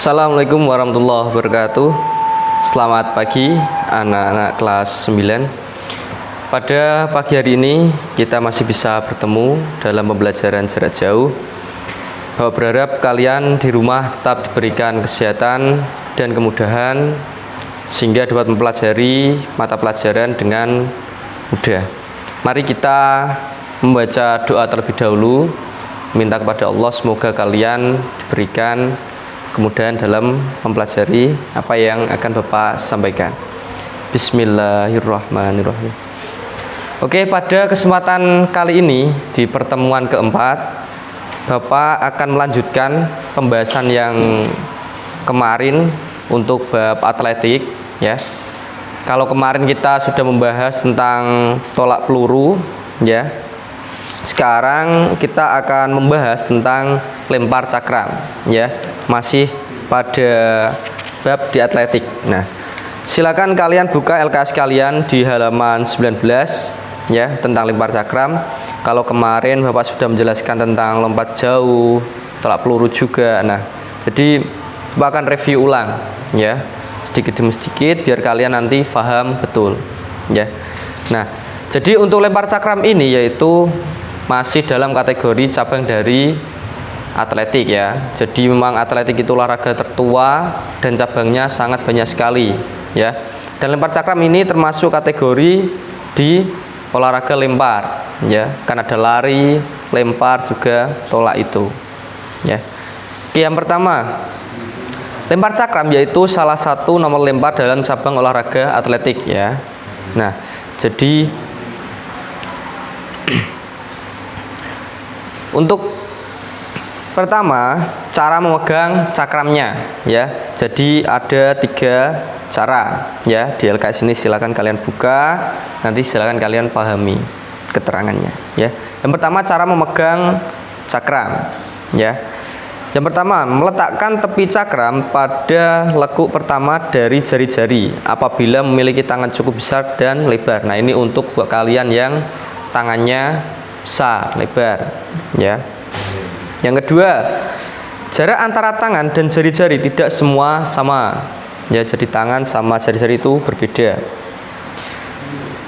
Assalamualaikum warahmatullahi wabarakatuh. Selamat pagi anak-anak kelas 9. Pada pagi hari ini kita masih bisa bertemu dalam pembelajaran jarak jauh. Bapak berharap kalian di rumah tetap diberikan kesehatan dan kemudahan sehingga dapat mempelajari mata pelajaran dengan mudah. Mari kita membaca doa terlebih dahulu, minta kepada Allah semoga kalian diberikan kemudahan dalam mempelajari apa yang akan Bapak sampaikan. Bismillahirrahmanirrahim. Oke, pada kesempatan kali ini di pertemuan keempat, Bapak akan melanjutkan pembahasan yang kemarin untuk bab atletik ya. Kalau kemarin kita sudah membahas tentang tolak peluru ya. Sekarang kita akan membahas tentang lempar cakram ya, masih pada bab di atletik. Nah, silakan kalian buka LKS kalian di halaman 19 ya, tentang lempar cakram. Kalau kemarin Bapak sudah menjelaskan tentang lompat jauh, tolak peluru juga. Nah, jadi Bapak akan review ulang ya, sedikit demi sedikit biar kalian nanti paham betul ya. Nah, jadi untuk lempar cakram ini yaitu masih dalam kategori cabang dari atletik ya. Jadi memang atletik itu olahraga tertua dan cabangnya sangat banyak sekali ya. Dan lempar cakram ini termasuk kategori di olahraga lempar ya. Kan ada lari, lempar juga tolak itu ya. Oke, yang pertama, lempar cakram yaitu salah satu nomor lempar dalam cabang olahraga atletik ya. Nah, jadi untuk pertama, cara memegang cakramnya ya. Jadi ada 3 cara ya. Di LKS ini silakan kalian buka, nanti silakan kalian pahami keterangannya ya. Yang pertama, cara memegang cakram ya. Yang pertama, meletakkan tepi cakram pada lekuk pertama dari jari-jari apabila memiliki tangan cukup besar dan lebar. Nah, ini untuk buat kalian yang tangannya besar, lebar ya. Yang kedua, jarak antara tangan dan jari-jari tidak semua sama ya. Jadi tangan sama jari-jari itu berbeda.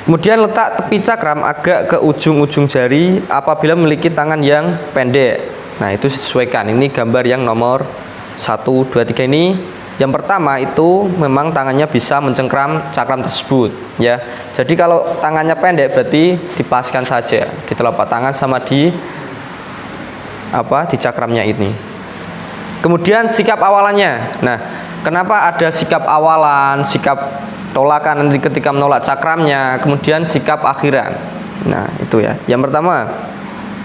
Kemudian letak tepi cakram agak ke ujung-ujung jari apabila memiliki tangan yang pendek. Nah, itu sesuaikan. Ini gambar yang nomor 1, 2, 3 ini. Yang pertama itu memang tangannya bisa mencengkram cakram tersebut ya. Jadi kalau tangannya pendek berarti dipaskan saja di telapak tangan sama di cakramnya ini. Kemudian sikap awalannya. Nah, kenapa ada sikap awalan, sikap tolakan nanti ketika menolak cakramnya, kemudian sikap akhiran. Nah, itu ya. Yang pertama,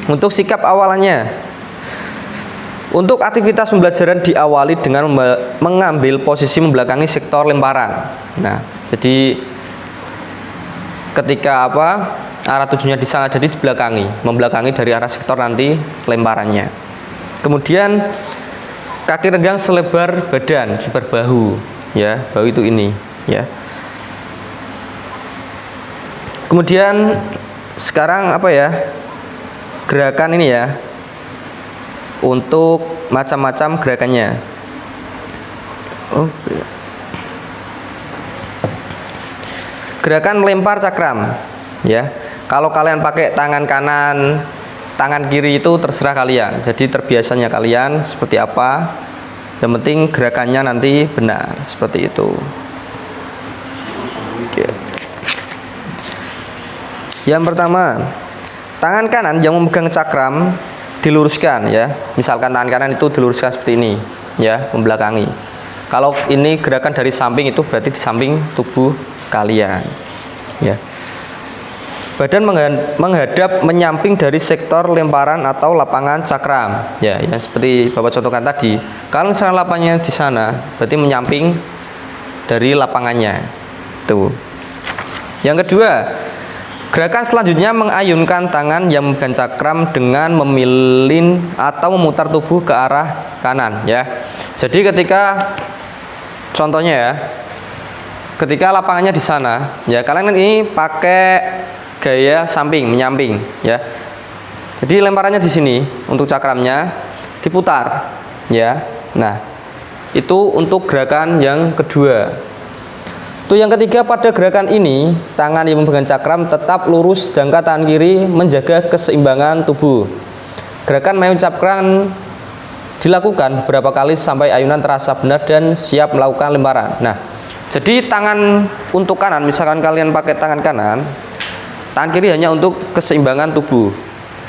untuk sikap awalannya. Untuk aktivitas pembelajaran diawali dengan mengambil posisi membelakangi sektor lemparan. Nah, jadi ketika arah tujuannya di sana, jadi membelakangi dari arah sektor nanti lemparannya. Kemudian kaki renggang selebar badan, selebar bahu ya, bahu itu ini ya. Kemudian sekarang gerakan ini ya, untuk macam-macam gerakannya. Oke. Gerakan lempar cakram ya. Kalau kalian pakai tangan kanan, tangan kiri itu terserah kalian. Jadi terbiasanya kalian seperti apa. Yang penting gerakannya nanti benar seperti itu. Oke. Yang pertama, tangan kanan yang memegang cakram diluruskan ya. Misalkan tangan kanan itu diluruskan seperti ini ya, membelakangi. Kalau ini gerakan dari samping itu berarti di samping tubuh kalian ya. Badan menghadap menyamping dari sektor lemparan atau lapangan cakram ya, yang seperti Bapak contohkan tadi. Kalau misalnya lapangannya di sana berarti menyamping dari lapangannya tuh. Yang kedua, gerakan selanjutnya mengayunkan tangan yang memegang cakram dengan memilin atau memutar tubuh ke arah kanan ya. Jadi ketika contohnya ya, ketika lapangannya di sana ya, kalian ini pakai gaya samping menyamping ya. Jadi lemparannya di sini untuk cakramnya diputar ya. Nah, Itu untuk gerakan yang kedua. Itu yang ketiga, pada gerakan ini tangan yang memegang cakram tetap lurus sedangkan tangan kiri menjaga keseimbangan tubuh. Gerakan meyung cakram dilakukan beberapa kali sampai ayunan terasa benar dan siap melakukan lemparan. Nah, jadi tangan untuk kanan, misalkan kalian pakai tangan kanan, tangan kiri hanya untuk keseimbangan tubuh,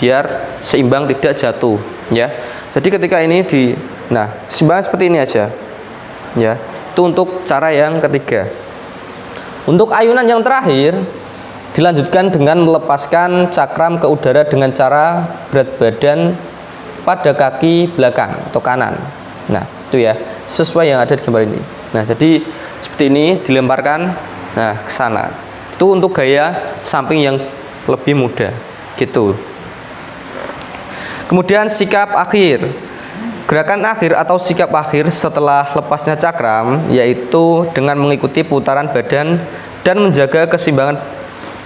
biar seimbang tidak jatuh, ya. Jadi ketika ini keseimbangan seperti ini aja, ya. Itu untuk cara yang ketiga. Untuk ayunan yang terakhir dilanjutkan dengan melepaskan cakram ke udara dengan cara berat badan pada kaki belakang atau kanan. Nah, itu ya, sesuai yang ada di gambar ini. Nah, jadi seperti ini dilemparkan ke sana. Itu untuk gaya samping yang lebih mudah, gitu. Kemudian sikap akhir. Gerakan akhir atau sikap akhir setelah lepasnya cakram yaitu dengan mengikuti putaran badan dan menjaga keseimbangan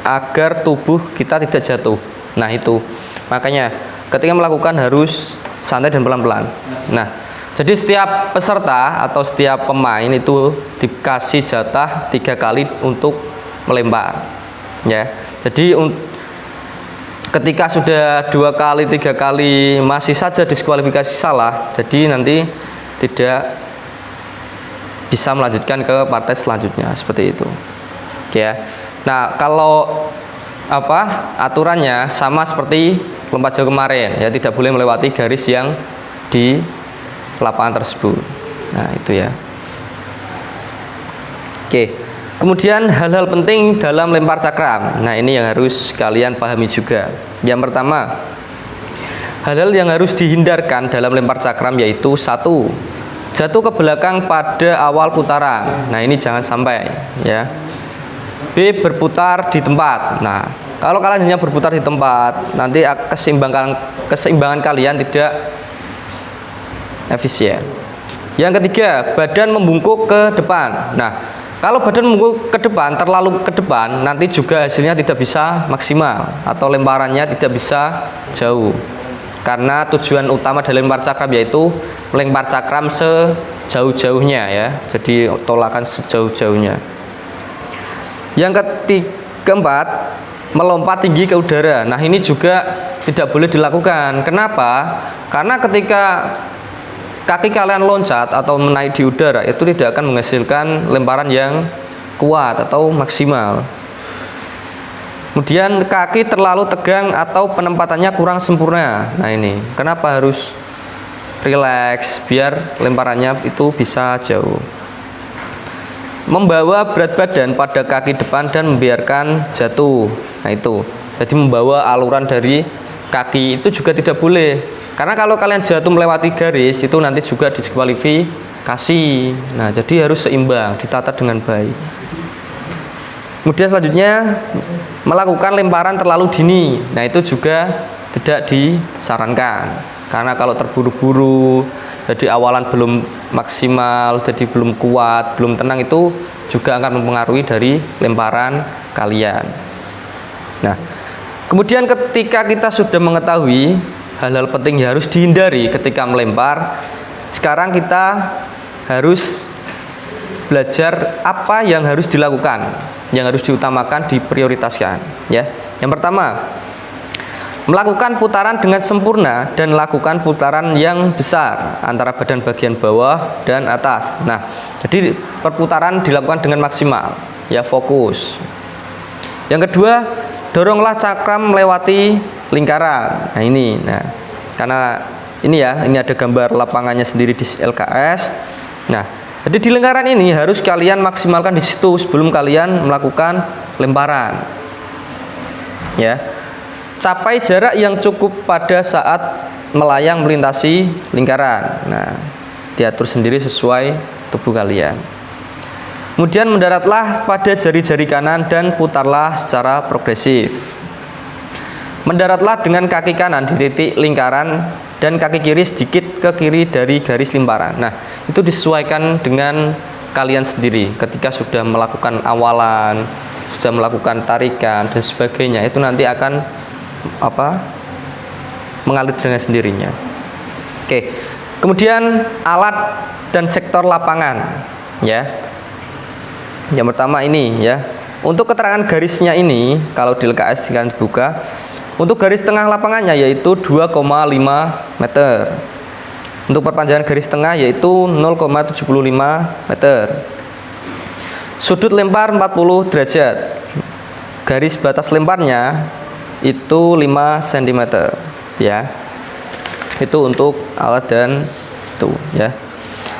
agar tubuh kita tidak jatuh. Nah, itu. Makanya ketika melakukan harus santai dan pelan-pelan. Nah, jadi setiap peserta atau setiap pemain itu dikasih jatah 3 kali untuk melempar. Ya. Jadi ketika sudah 2 kali, 3 kali masih saja diskualifikasi salah, jadi nanti tidak bisa melanjutkan ke partai selanjutnya, seperti itu. Ya. Nah, kalau aturannya sama seperti lompat jauh kemarin, ya, tidak boleh melewati garis yang di lapangan tersebut. Nah, itu ya. Oke. Kemudian hal-hal penting dalam lempar cakram. Nah, ini yang harus kalian pahami juga. Yang pertama, hal-hal yang harus dihindarkan dalam lempar cakram yaitu 1. Jatuh ke belakang pada awal putaran. Nah, ini jangan sampai, ya. B. Berputar di tempat. Nah, kalau kalian hanya berputar di tempat, nanti keseimbangan kalian tidak efisien. Yang ketiga, badan membungkuk ke depan. Nah, kalau badan membungkuk ke depan, terlalu ke depan, nanti juga hasilnya tidak bisa maksimal atau lemparannya tidak bisa jauh. Karena tujuan utama dari lempar cakram yaitu melempar cakram sejauh-jauhnya, ya. Jadi tolakan sejauh-jauhnya. Yang keempat, melompat tinggi ke udara. Nah, ini juga tidak boleh dilakukan. Kenapa? Karena ketika kaki kalian loncat atau menaik di udara, itu tidak akan menghasilkan lemparan yang kuat atau maksimal. Kemudian kaki terlalu tegang atau penempatannya kurang sempurna. Nah, ini kenapa harus rileks biar lemparannya itu bisa jauh. Membawa berat badan pada kaki depan dan membiarkan jatuh. Nah, itu. Jadi membawa aluran dari kaki itu juga tidak boleh. Karena kalau kalian jatuh melewati garis itu nanti juga diskualifikasi. Nah, jadi harus seimbang, ditata dengan baik. Kemudian selanjutnya melakukan lemparan terlalu dini. Nah, itu juga tidak disarankan. Karena kalau terburu-buru, jadi awalan belum maksimal, jadi belum kuat, belum tenang, itu juga akan mempengaruhi dari lemparan kalian. Nah, kemudian ketika kita sudah mengetahui hal-hal penting yang harus dihindari ketika melempar, sekarang kita harus belajar apa yang harus dilakukan, yang harus diutamakan, diprioritaskan, ya. Yang pertama, melakukan putaran dengan sempurna dan lakukan putaran yang besar antara badan bagian bawah dan atas. Nah, jadi perputaran dilakukan dengan maksimal, ya, fokus. Yang kedua, doronglah cakram melewati lingkaran. Nah, ini. Nah, karena ini ya, ini ada gambar lapangannya sendiri di LKS. Nah, jadi di lingkaran ini harus kalian maksimalkan di situ sebelum kalian melakukan lemparan. Ya. Capai jarak yang cukup pada saat melayang melintasi lingkaran. Nah, diatur sendiri sesuai tubuh kalian. Kemudian mendaratlah pada jari-jari kanan dan putarlah secara progresif. Mendaratlah dengan kaki kanan di titik lingkaran dan kaki kiri sedikit ke kiri dari garis lemparan. Nah, itu disesuaikan dengan kalian sendiri. Ketika sudah melakukan awalan, sudah melakukan tarikan dan sebagainya, itu nanti akan mengalir dengan sendirinya. Oke. Kemudian alat dan sektor lapangan ya. Yang pertama ini ya. Untuk keterangan garisnya ini kalau di LKS jika dibuka, untuk garis tengah lapangannya yaitu 2,5 meter. Untuk perpanjangan garis tengah yaitu 0,75 meter. Sudut lempar 40 derajat. Garis batas lemparnya itu 5 cm ya. Itu untuk alat dan itu ya.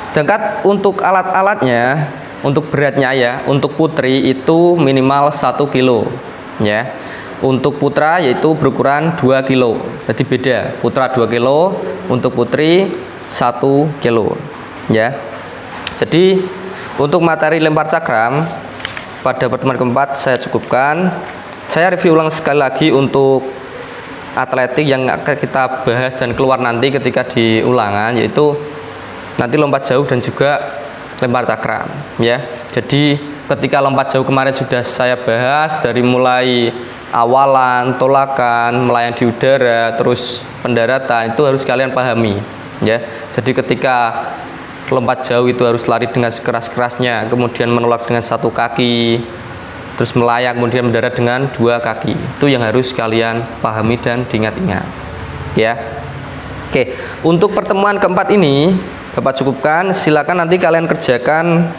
Sedangkan untuk alat-alatnya, untuk beratnya ya, untuk putri itu minimal 1 kilo ya. Untuk putra yaitu berukuran 2 kilo. Jadi beda, putra 2 kilo, untuk putri 1 kilo ya. Jadi untuk materi lempar cakram pada pertemuan keempat saya cukupkan. Saya review ulang sekali lagi untuk atletik yang akan kita bahas dan keluar nanti ketika di ulangan, yaitu nanti lompat jauh dan juga lempar cakram ya. Jadi ketika lompat jauh kemarin sudah saya bahas dari mulai awalan, tolakan, melayang di udara, terus pendaratan, itu harus kalian pahami ya. Jadi ketika lompat jauh itu harus lari dengan sekeras-kerasnya, kemudian menolak dengan 1 kaki, terus melayang, kemudian mendarat dengan 2 kaki. Itu yang harus kalian pahami dan diingat-ingat ya. Oke, untuk pertemuan keempat ini Bapak cukupkan. Silakan nanti kalian kerjakan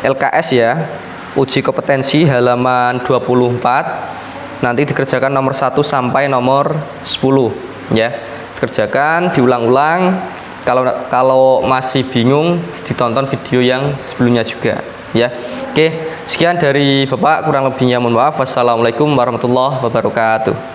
LKS ya, uji kompetensi halaman 24. Nanti dikerjakan nomor 1 sampai nomor 10 ya. Dikerjakan, diulang-ulang. Kalau masih bingung, ditonton video yang sebelumnya juga ya. Oke, sekian dari Bapak, kurang lebihnya mohon maaf. Wassalamualaikum warahmatullahi wabarakatuh.